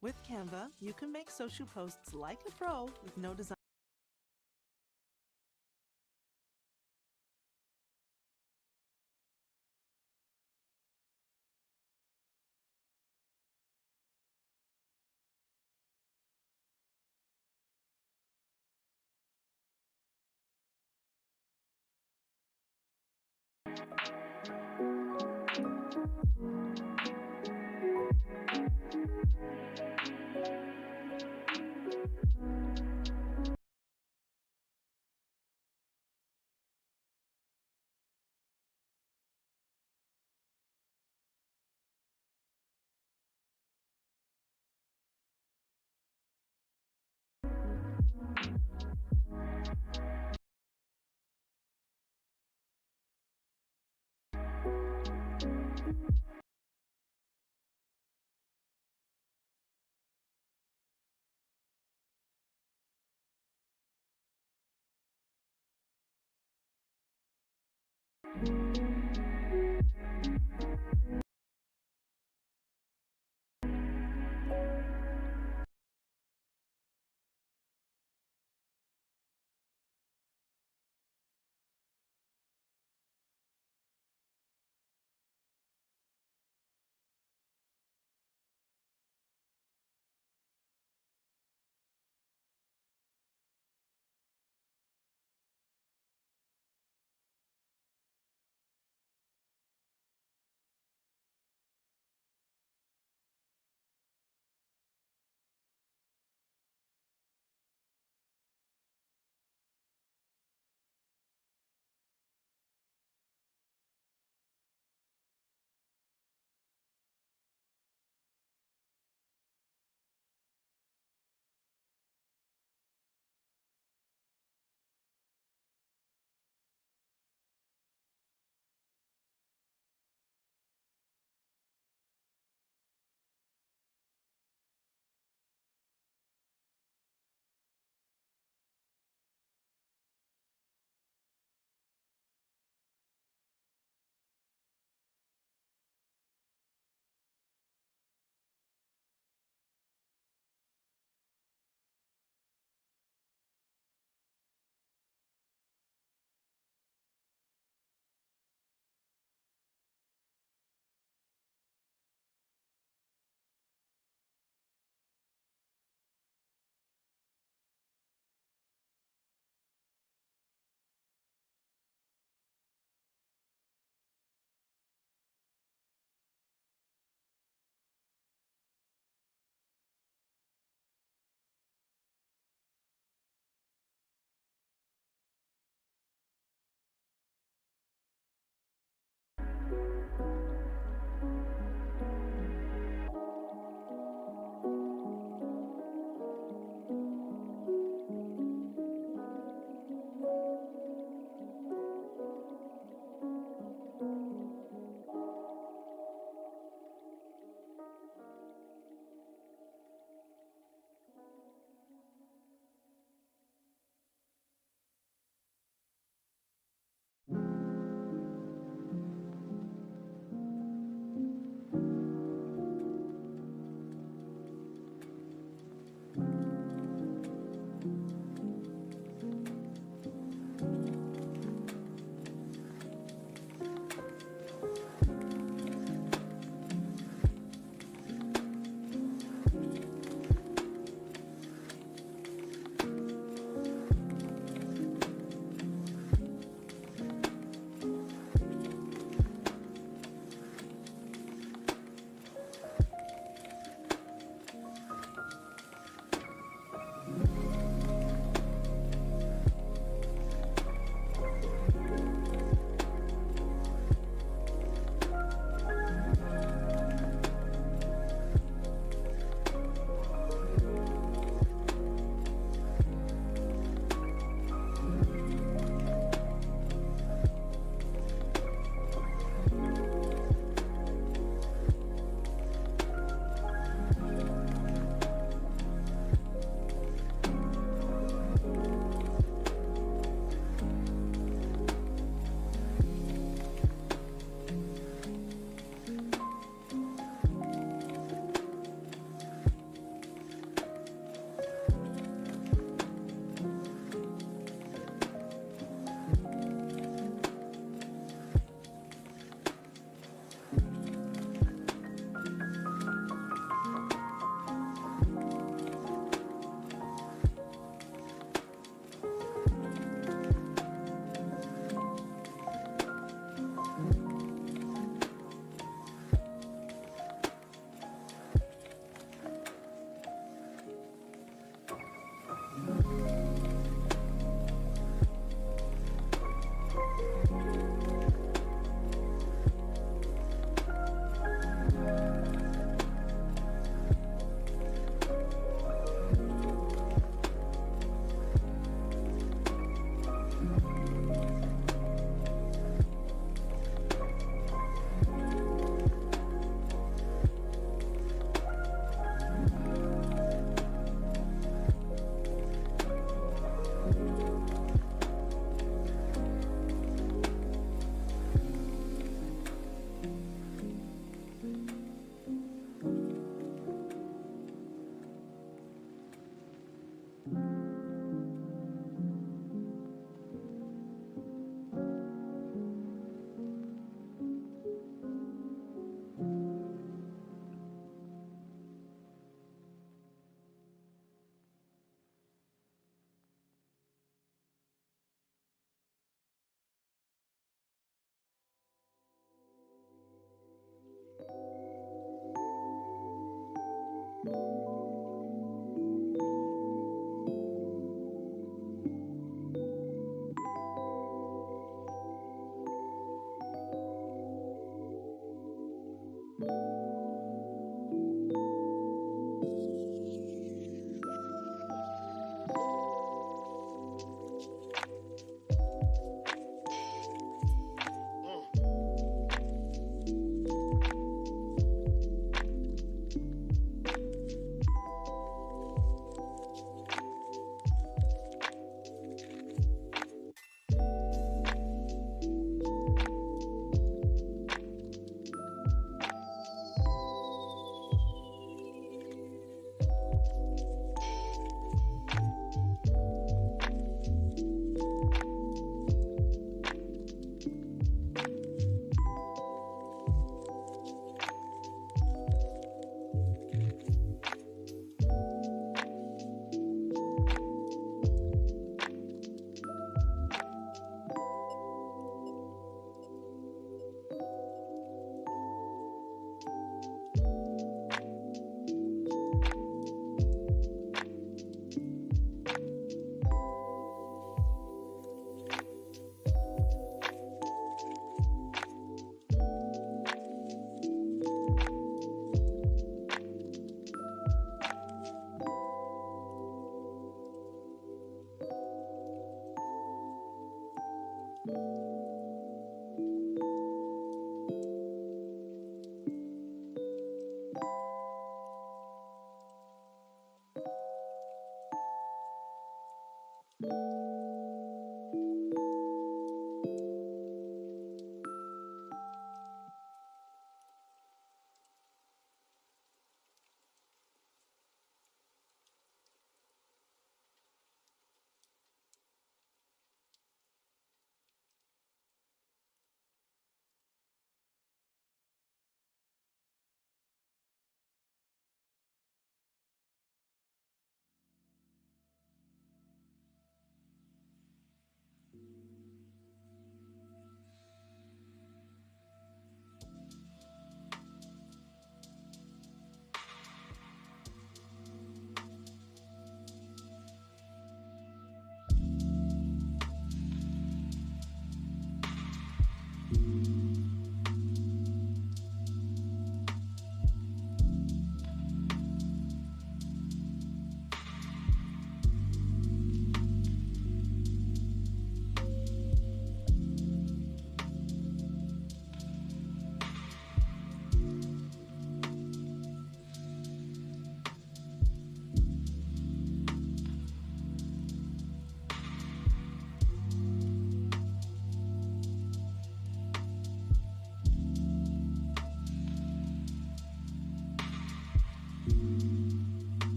With Canva, you can make social posts like a pro with no design.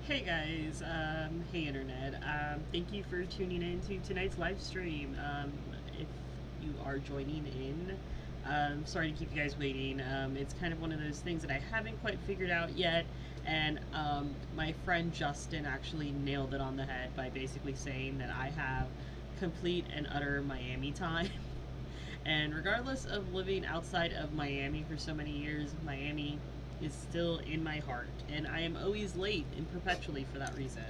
Hey guys, hey internet. Thank you for tuning in to tonight's live stream. If you are joining in, sorry to keep you guys waiting. It's kind of one of those things that I haven't quite figured out yet, and my friend Justin actually nailed it on the head by basically saying that I have complete and utter Miami time. And regardless of living outside of Miami for so many years, Miami is still in my heart, and I am always late and perpetually for that reason.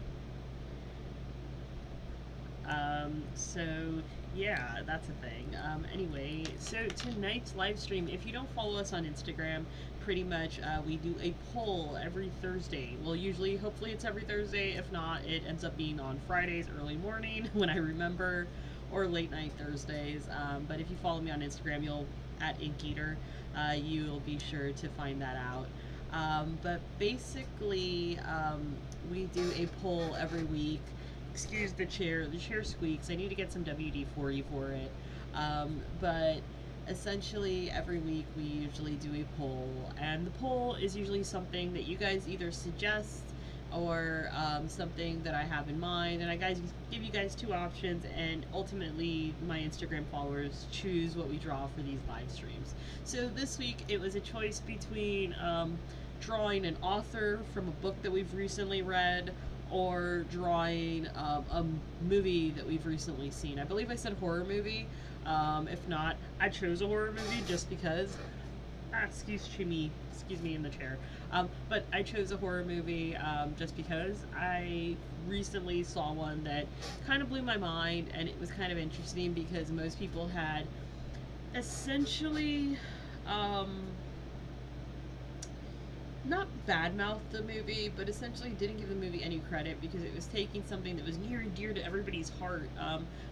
So yeah, that's a thing. Anyway, so tonight's live stream, if you don't follow us on Instagram, pretty much we do a poll every Thursday. Well, usually, hopefully it's every Thursday. If not, it ends up being on Fridays early morning when I remember, or late night Thursdays. But if you follow me on Instagram, you'll at Inkeater, you'll be sure to find that out. But basically, we do a poll every week. Excuse the chair squeaks. I need to get some WD-40 for it. But essentially, every week we usually do a poll, and the poll is usually something that you guys either suggest or something that I have in mind, and I give you guys two options, and ultimately my Instagram followers choose what we draw for these live streams. So this week it was a choice between drawing an author from a book that we've recently read, or drawing a movie that we've recently seen. I believe I said horror movie. If not, I chose a horror movie just because. Excuse me in the chair. But I chose a horror movie just because I recently saw one that kind of blew my mind, and it was kind of interesting because most people had essentially not badmouthed the movie, but essentially didn't give the movie any credit because it was taking something that was near and dear to everybody's heart,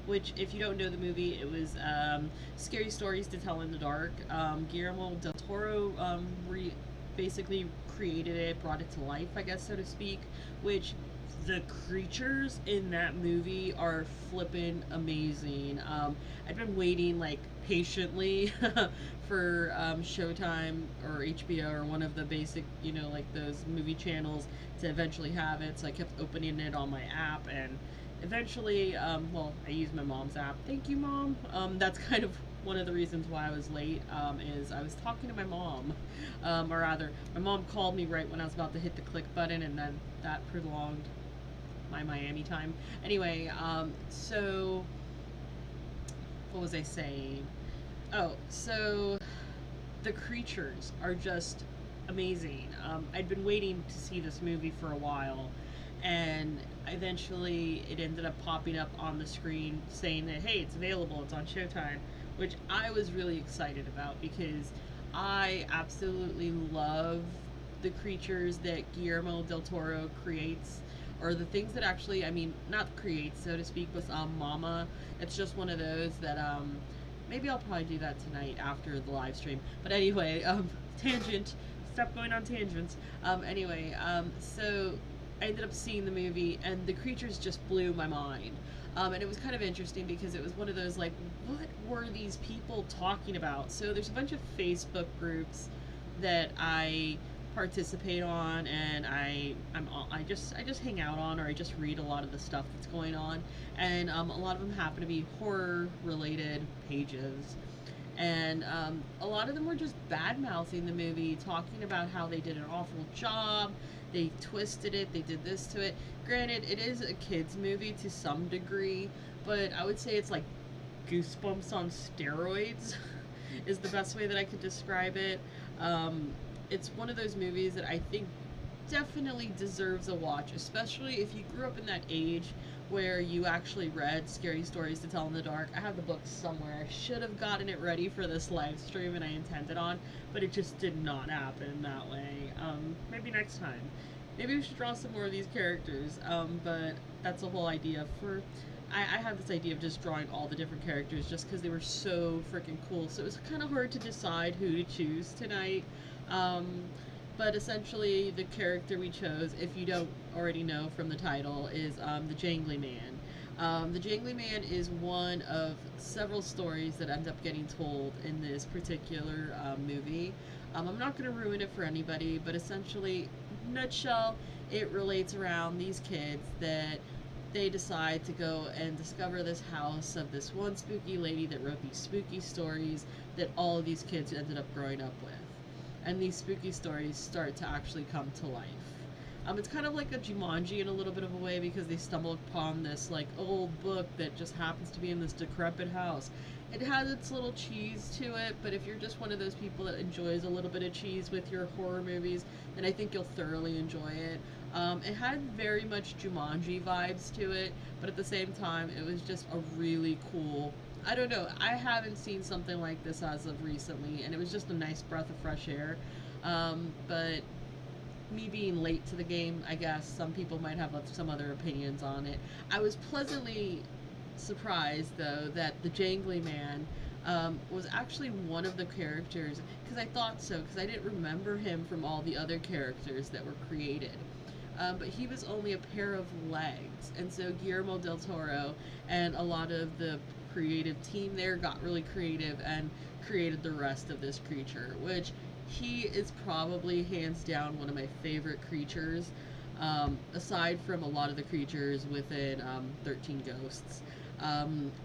which, if you don't know the movie, it was Scary Stories to Tell in the Dark. Guillermo del Toro basically created it, brought it to life, I guess, so to speak, which the creatures in that movie are flippin' amazing. I've been waiting, like, patiently for Showtime or HBO or one of the basic, like those movie channels to eventually have it, so I kept opening it on my app, and eventually, well, I use my mom's app. Thank you, Mom. That's kind of one of the reasons why I was late, is I was talking to my mom, or rather, my mom called me right when I was about to hit the click button, and then that prolonged my Miami time. Anyway, so, what was I saying? Oh, so, the creatures are just amazing. I'd been waiting to see this movie for a while, and eventually it ended up popping up on the screen saying that, hey, it's available, it's on Showtime, which I was really excited about because I absolutely love the creatures that Guillermo del Toro creates, or the things that actually, I mean, not creates, so to speak, with Mama. It's just one of those that maybe I'll probably do that tonight after the live stream. But anyway, tangent. Stop going on tangents. Anyway, so I ended up seeing the movie, and the creatures just blew my mind. And it was kind of interesting because it was one of those like, what were these people talking about? So there's a bunch of Facebook groups that I participate on, and I just hang out on, or I just read a lot of the stuff that's going on, and a lot of them happen to be horror related pages. And a lot of them were just bad mouthing the movie, talking about how they did an awful job, they twisted it, they did this to it. Granted, it is a kids' movie to some degree, but I would say it's like Goosebumps on steroids, is the best way that I could describe it. It's one of those movies that I think definitely deserves a watch, especially if you grew up in that age where you actually read Scary Stories to Tell in the Dark. I have the book somewhere. I should have gotten it ready for this live stream, and I intended on, but it just did not happen that way. Maybe next time. Maybe we should draw some more of these characters, but that's the whole idea for... I had this idea of just drawing all the different characters just because they were so freaking cool, so it was kind of hard to decide who to choose tonight. But essentially, the character we chose, if you don't already know from the title, is the Jangly Man. The Jangly Man is one of several stories that end up getting told in this particular movie. I'm not going to ruin it for anybody, but essentially, nutshell, it relates around these kids that they decide to go and discover this house of this one spooky lady that wrote these spooky stories that all of these kids ended up growing up with. And these spooky stories start to actually come to life. It's kind of like a Jumanji in a little bit of a way, because they stumble upon this like old book that just happens to be in this decrepit house. It has its little cheese to it, but if you're just one of those people that enjoys a little bit of cheese with your horror movies, then I think you'll thoroughly enjoy it. It had very much Jumanji vibes to it, but at the same time, it was just a really cool... I don't know, I haven't seen something like this as of recently, and it was just a nice breath of fresh air. But me being late to the game, I guess some people might have some other opinions on it. I was pleasantly surprised, though, that the Jangly Man was actually one of the characters, because I thought so, because I didn't remember him from all the other characters that were created. But he was only a pair of legs, and so Guillermo del Toro and a lot of the creative team there got really creative and created the rest of this creature, which he is probably hands down one of my favorite creatures, aside from a lot of the creatures within 13 Ghosts.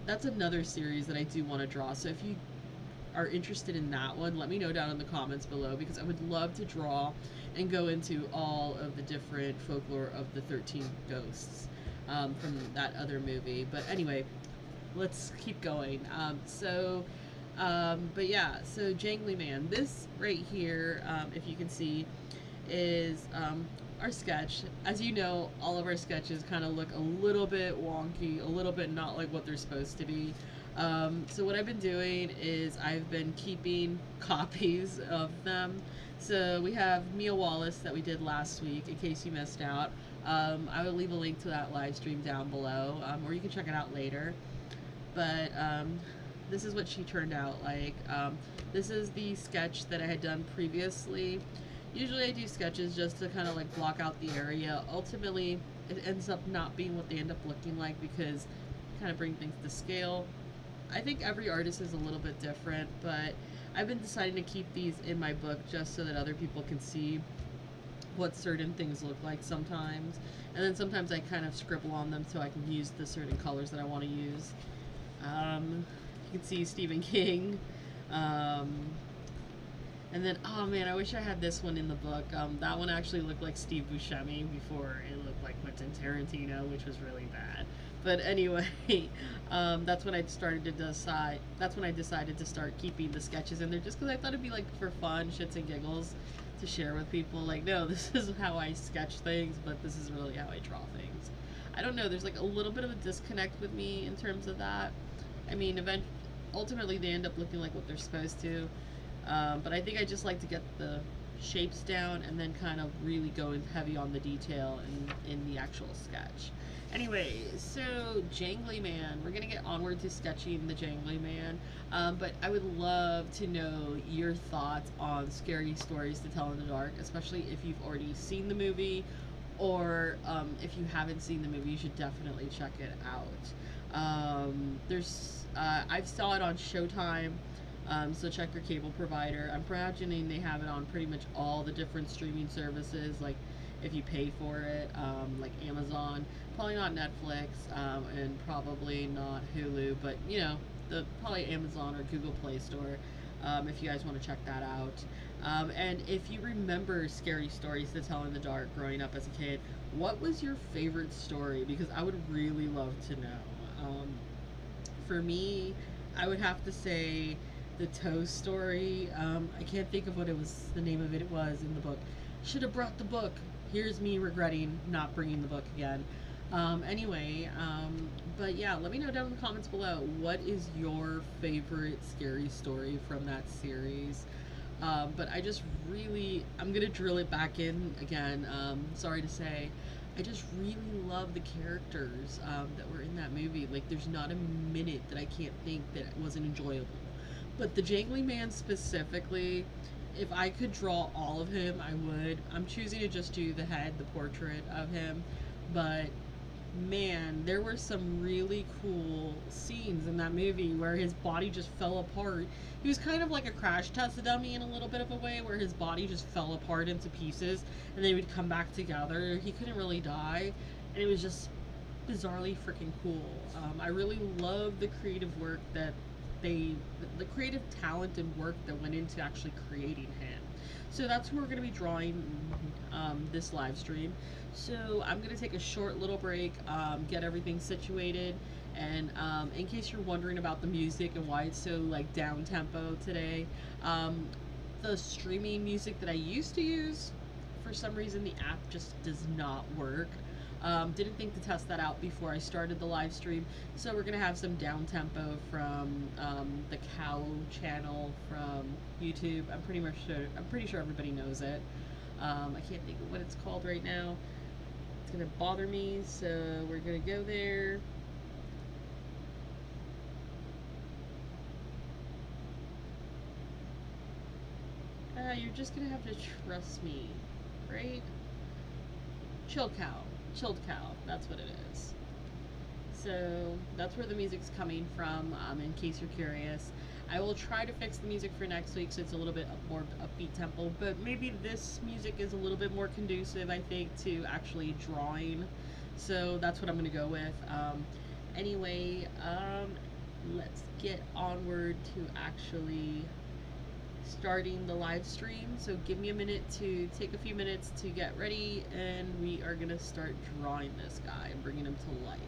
That's another series that I do want to draw, so if you are interested in that one, let me know down in the comments below, because I would love to draw and go into all of the different folklore of the 13 Ghosts from that other movie. But anyway, let's keep going. But yeah, so Jangly Man. This right here, if you can see, is our sketch. As you know, all of our sketches kind of look a little bit wonky, a little bit not like what they're supposed to be. So what I've been doing is I've been keeping copies of them. So we have Mia Wallace that we did last week, in case you missed out. I will leave a link to that live stream down below, or you can check it out later. But this is what she turned out like. This is the sketch that I had done previously. Usually I do sketches just to kind of like block out the area. Ultimately, it ends up not being what they end up looking like, because kind of bring things to scale. I think every artist is a little bit different, but I've been deciding to keep these in my book just so that other people can see what certain things look like sometimes. And then sometimes I kind of scribble on them so I can use the certain colors that I want to use. You can see Stephen King. And then, oh man, I wish I had this one in the book. That one actually looked like Steve Buscemi before it looked like Quentin Tarantino, which was really bad. But anyway, that's when I started to decide. That's when I decided to start keeping the sketches in there, just because I thought it'd be like for fun, shits and giggles, to share with people. Like, no, this is how I sketch things, but this is really how I draw things. I don't know. There's like a little bit of a disconnect with me in terms of that. I mean, ultimately they end up looking like what they're supposed to. But I think I just like to get the shapes down and then kind of really go in heavy on the detail in the actual sketch. Anyway, so Jangly Man, we're gonna get onward to sketching the Jangly Man, but I would love to know your thoughts on scary stories to tell in the dark, especially if you've already seen the movie, or if you haven't seen the movie, you should definitely check it out. I saw it on Showtime. So check your cable provider. I'm imagining they have it on pretty much all the different streaming services, like if you pay for it, like Amazon, probably not Netflix, and probably not Hulu, but you know, the probably Amazon or Google Play Store, if you guys want to check that out. And if you remember scary stories to tell in the dark growing up as a kid, what was your favorite story? Because I would really love to know. For me, I would have to say the toe story. I can't think of what it was. The name of it was in the book. Should have brought the book. Here's me regretting not bringing the book again. Anyway, but yeah, let me know down in the comments below. What is your favorite scary story from that series? But I just really, I'm gonna drill it back in again. Sorry to say, I just really love the characters that were in that movie. Like, there's not a minute that I can't think that wasn't enjoyable. But the Jangly Man specifically, if I could draw all of him, I would. I'm choosing to just do the head, the portrait of him. But man, there were some really cool scenes in that movie where his body just fell apart. He was kind of like a crash test dummy in a little bit of a way, where his body just fell apart into pieces and they would come back together. He couldn't really die, and it was just bizarrely freaking cool. I really love the creative work that the creative talent and work that went into actually creating him. So that's who we're going to be drawing this live stream. So I'm going to take a short little break, get everything situated, and in case you're wondering about the music and why it's so like down tempo today, the streaming music that I used to use, for some reason the app just does not work. Didn't think to test that out before I started the live stream, so we're gonna have some down tempo from the Cow channel from YouTube. I'm pretty sure everybody knows it. I can't think of what it's called right now. It's gonna bother me, so we're gonna go there. You're just gonna have to trust me, right? Chilled Cow, that's what it is. So that's where the music's coming from, in case you're curious. I will try to fix the music for next week so it's a little bit more upbeat tempo, but maybe this music is a little bit more conducive, I think, to actually drawing. So that's what I'm going to go with. Anyway, let's get onward to actually starting the live stream. So give me a minute to take a few minutes to get ready, and we are gonna start drawing this guy and bringing him to life.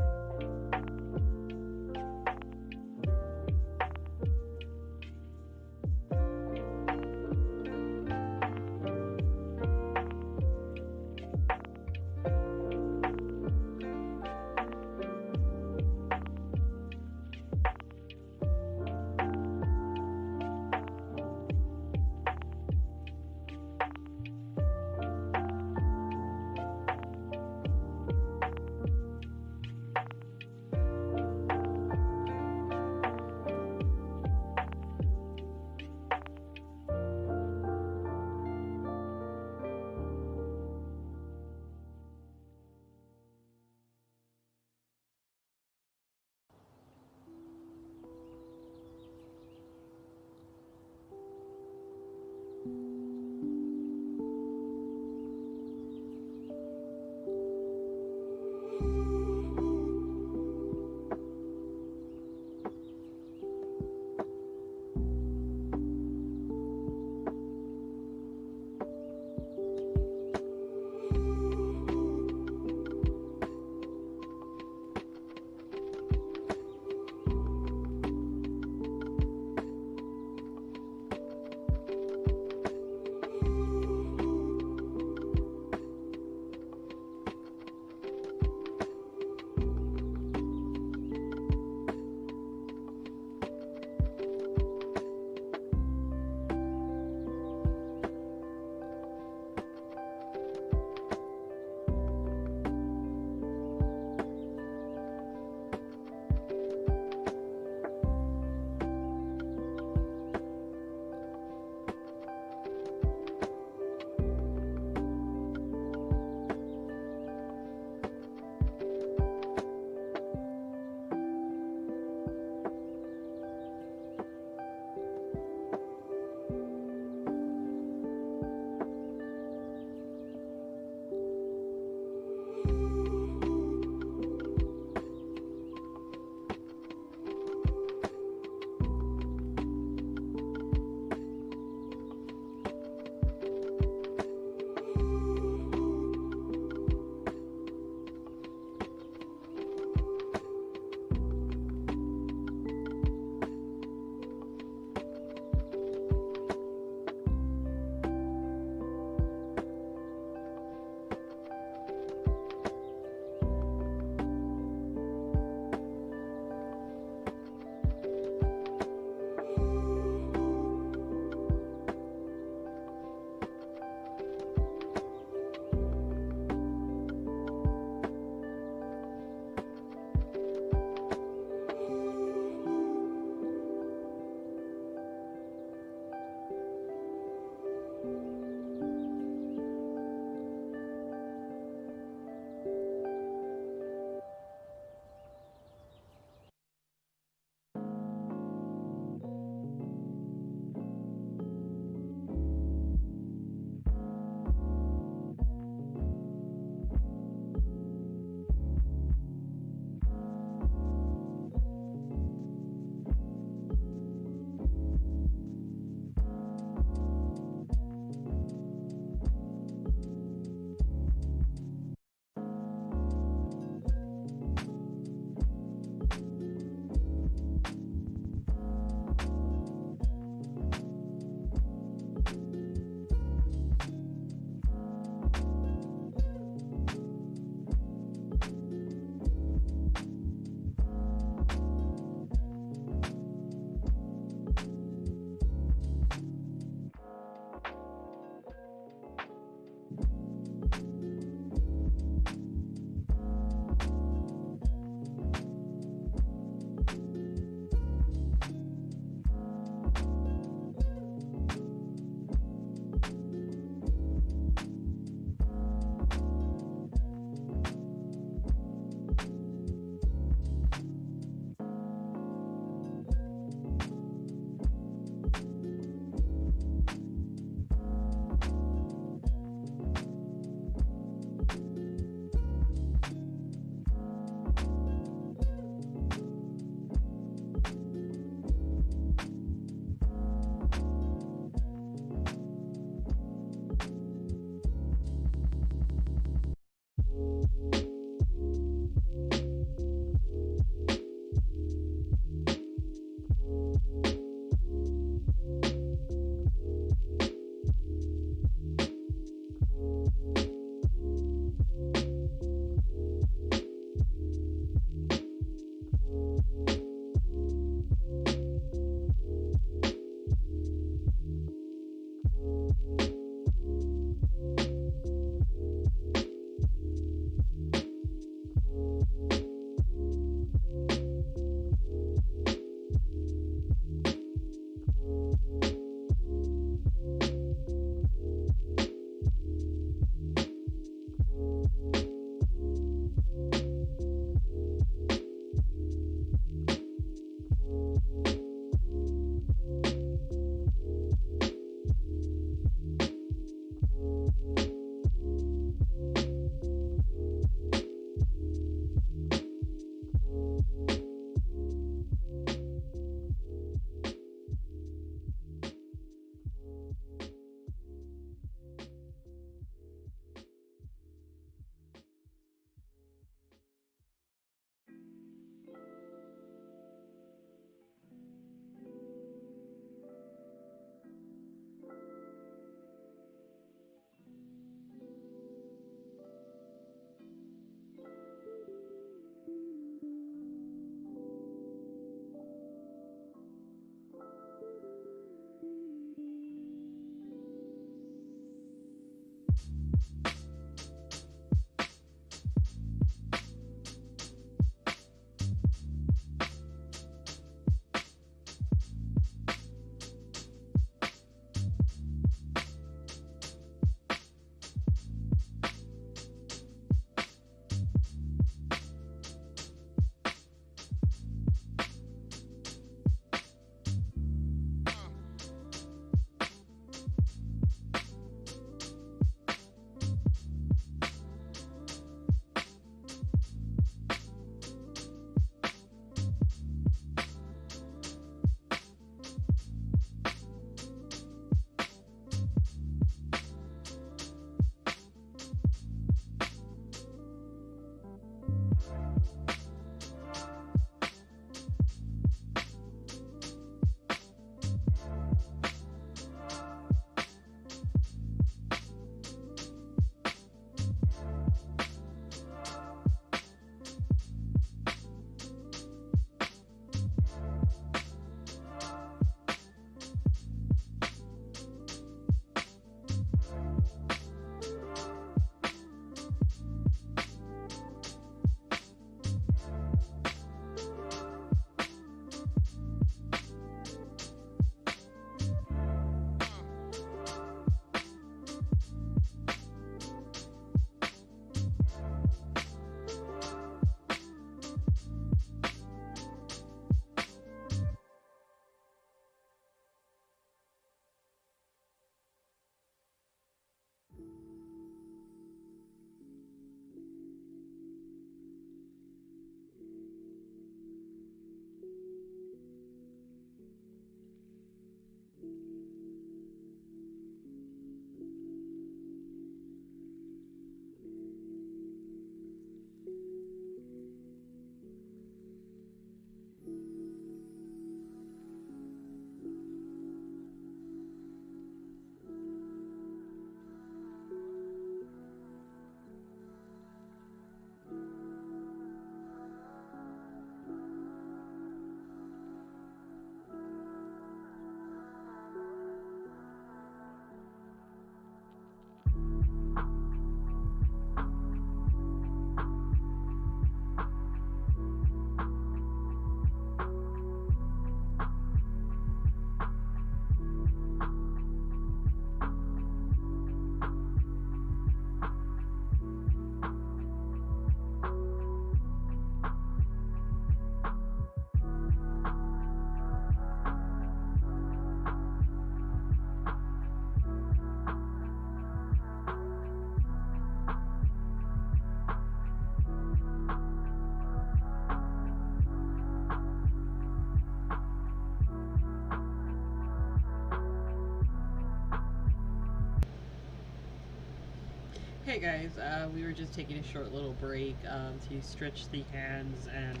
Hey guys, we were just taking a short little break to stretch the hands and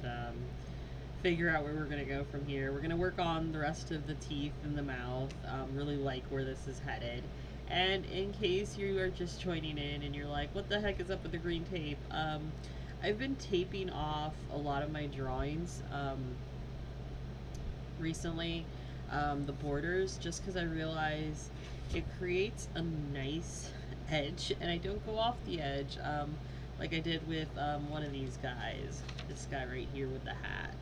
figure out where we're going to go from here. We're going to work on the rest of the teeth and the mouth, really like where this is headed. And in case you are just joining in and you're like, what the heck is up with the green tape? I've been taping off a lot of my drawings recently, the borders, just because I realize it creates a nice edge, and I don't go off the edge like I did with one of these guys. This guy right here with the hat.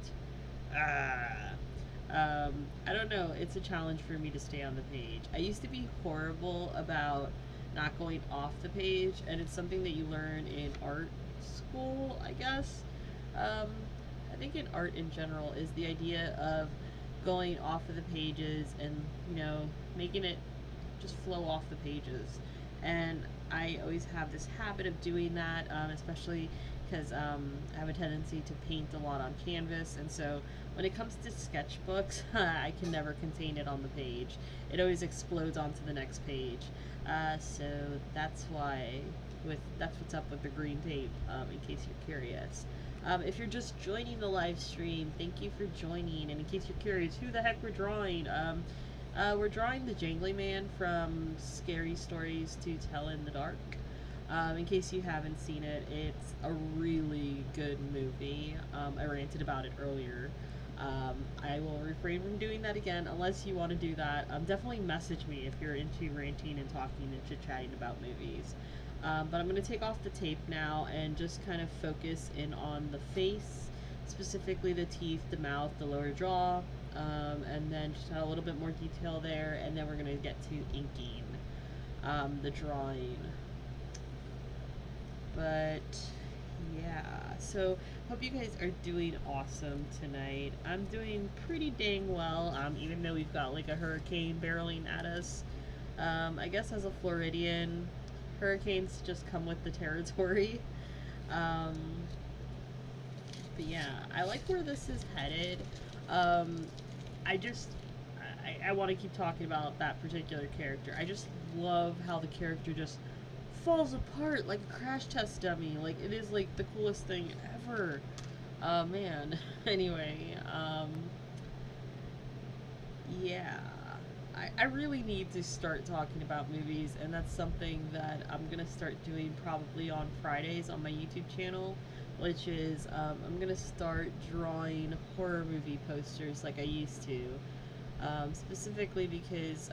I don't know. It's a challenge for me to stay on the page. I used to be horrible about not going off the page, and it's something that you learn in art school, I guess. Um, I think in art in general is the idea of going off of the pages and, making it just flow off the pages. And I always have this habit of doing that, especially because I have a tendency to paint a lot on canvas, and so when it comes to sketchbooks, I can never contain it on the page. It always explodes onto the next page. So that's why that's what's up with the green tape, in case you're curious. If you're just joining the live stream, thank you for joining. And in case you're curious, who the heck we're drawing? We're drawing the Jangly Man from Scary Stories to Tell in the Dark. In case you haven't seen it, it's a really good movie. I ranted about it earlier. I will refrain from doing that again unless you want to do that. Definitely message me if you're into ranting and talking and chit-chatting about movies. But I'm going to take off the tape now and just kind of focus in on the face, specifically the teeth, the mouth, the lower jaw, and then just add a little bit more detail there, and then we're going to get to inking the drawing. But yeah, so hope you guys are doing awesome tonight. I'm doing pretty dang well, even though we've got like a hurricane barreling at us. I guess as a Floridian, hurricanes just come with the territory. But yeah, I like where this is headed. I want to keep talking about that particular character. I just love how the character just falls apart like a crash test dummy. Like, it is like the coolest thing ever. Man. Anyway, yeah. I really need to start talking about movies, and that's something that I'm gonna start doing probably on Fridays on my YouTube channel, which is I'm gonna start drawing horror movie posters like I used to. Specifically because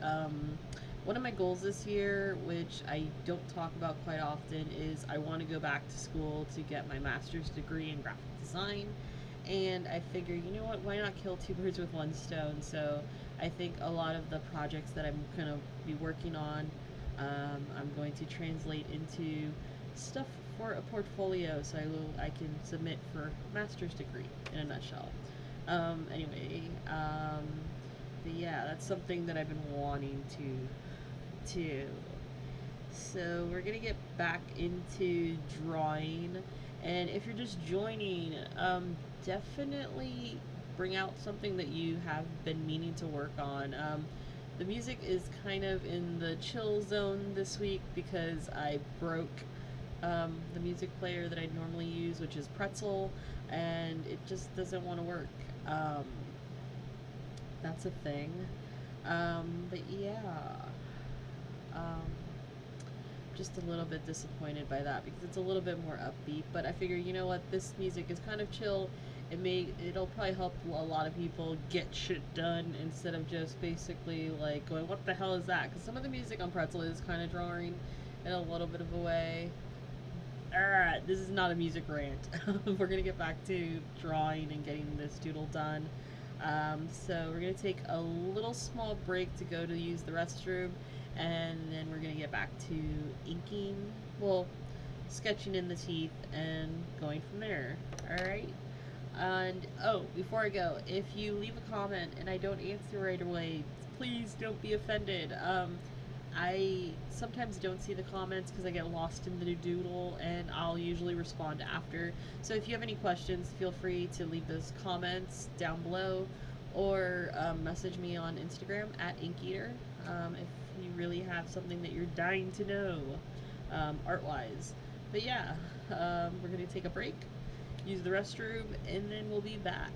one of my goals this year, which I don't talk about quite often, is I want to go back to school to get my master's degree in graphic design. And I figure, you know what, why not kill two birds with one stone? So I think a lot of the projects that I'm going to be working on, I'm going to translate into stuff for a portfolio, so I can submit for master's degree in a nutshell. Anyway, but yeah, that's something that I've been wanting to do. So we're gonna get back into drawing, and if you're just joining, definitely bring out something that you have been meaning to work on. The music is kind of in the chill zone this week because I broke the music player that I normally use, which is Pretzel, and it just doesn't want to work. That's a thing. But yeah, um, just a little bit disappointed by that because it's a little bit more upbeat. But I figure, you know what, this music is kind of chill. It'll probably help a lot of people get shit done instead of just basically like going, what the hell is that? Because some of the music on Pretzel is kind of drawing in a little bit of a way. Alright, this is not a music rant. We're gonna get back to drawing and getting this doodle done. So we're gonna take a little small break to go to use the restroom, and then we're gonna get back to inking, well, sketching in the teeth and going from there. Alright? And, oh, before I go, if you leave a comment and I don't answer right away, please don't be offended. I sometimes don't see the comments because I get lost in the doodle, and I'll usually respond after. So if you have any questions, feel free to leave those comments down below, or message me on Instagram at InkEater if you really have something that you're dying to know. art wise. But yeah, we're gonna take a break, use the restroom, and then we'll be back.